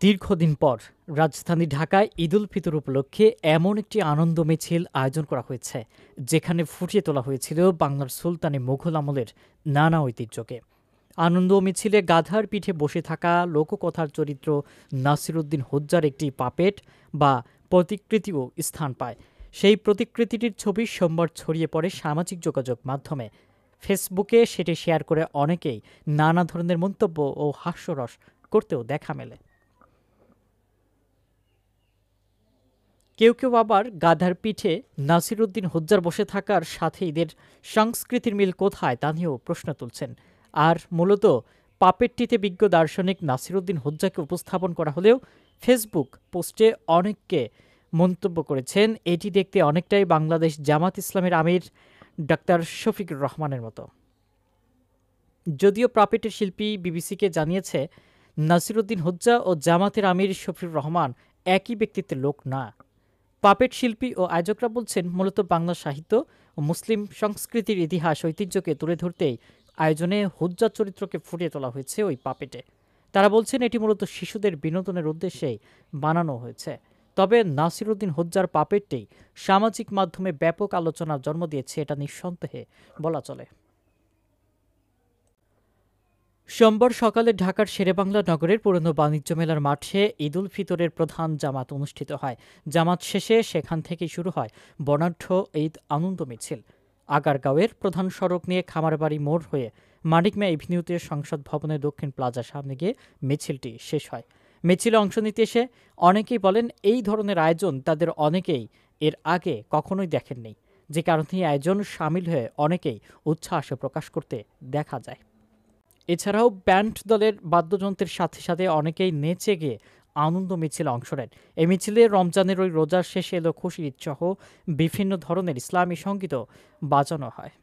দীর্ঘদিন পর রাজধানী ঢাকায় ঈদুল ফিতর উপলক্ষে এমন একটি আনন্দ মিছিল আয়োজন করা হয়েছে, যেখানে ফুটিয়ে তোলা হয়েছিল বাংলার সুলতানি মুঘল আমলের নানা ঐতিহ্যকে। আনন্দ মিছিলে গাধার পিঠে বসে থাকা লোককথার চরিত্র নাসিরউদ্দিন হোজ্জার একটি পাপেট বা প্রতিকৃতিও স্থান পায়। সেই প্রতিকৃতিটির ছবি সোমবার ছড়িয়ে পড়ে সামাজিক যোগাযোগ মাধ্যমে। ফেসবুকে সেটি শেয়ার করে অনেকেই নানা ধরনের মন্তব্য ও হাস্যরস করতেও দেখা মেলে। কেউ কেউ আবার গাধার পিঠে নাসিরউদ্দিন হোজ্জার বসে থাকার সাথে ঈদের সংস্কৃতির মিল কোথায় তা নিয়েও প্রশ্ন তুলছেন। আর মূলত পাপেটটিতে বিজ্ঞ দার্শনিক নাসিরউদ্দিন হোজ্জাকে উপস্থাপন করা হলেও ফেসবুক পোস্টে অনেককে মন্তব্য করেছেন এটি দেখতে অনেকটাই বাংলাদেশ জামাত ইসলামের আমির ডাক্তার শফিকুর রহমানের মতো। যদিও পাপেটের শিল্পী বিবিসিকে জানিয়েছে, নাসিরউদ্দিন হোজ্জা ও জামাতের আমির শফিকুর রহমান একই ব্যক্তিত্বের লোক না। পাপেট শিল্পী ও আয়োজকরা বলছেন, মূলত বাংলা সাহিত্য ও মুসলিম সংস্কৃতির ইতিহাস ঐতিহ্যকে তুলে ধরতেই আয়োজনে হোজ্জার চরিত্রকে ফুটিয়ে তোলা হয়েছে ওই পাপেটে। তারা বলছেন এটি মূলত শিশুদের বিনোদনের উদ্দেশ্যেই বানানো হয়েছে। তবে নাসিরউদ্দিন হোজ্জার পাপেটটি সামাজিক মাধ্যমে ব্যাপক আলোচনার জন্ম দিয়েছে, এটা নিঃসন্দেহে বলা চলে। সোমবার সকালে ঢাকার শেরেবাংলা নগরের পুরনো বাণিজ্য মেলার মাঠে ঈদুল ফিতরের প্রধান জামাত অনুষ্ঠিত হয়। জামাত শেষে সেখান থেকেই শুরু হয় বর্ণাঢ্য ঈদ আনন্দ মিছিল। আগারগাঁওয়ের প্রধান সড়ক নিয়ে খামারবাড়ি মোড় হয়ে মানিক মিয়া এভিনিউতে সংসদ ভবনের দক্ষিণ প্লাজার সামনে গিয়ে মিছিলটি শেষ হয়। মিছিলে অংশ নিতে এসে অনেকেই বলেন, এই ধরনের আয়োজন তাদের অনেকেই এর আগে কখনোই দেখেননি, যে কারণে এই আয়োজন সামিল হয়ে অনেকেই উচ্ছ্বাস প্রকাশ করতে দেখা যায়। এছাড়াও ব্যান্ড দলের বাদ্যযন্ত্রের সাথে সাথে অনেকেই নেচে গিয়ে আনন্দ মিছিলে অংশ নেন। এই মিছিলে রমজানের ওই রোজার শেষে এলো খুশির ঈদ সহ বিভিন্ন ধরনের ইসলামী সংগীতও বাজানো হয়।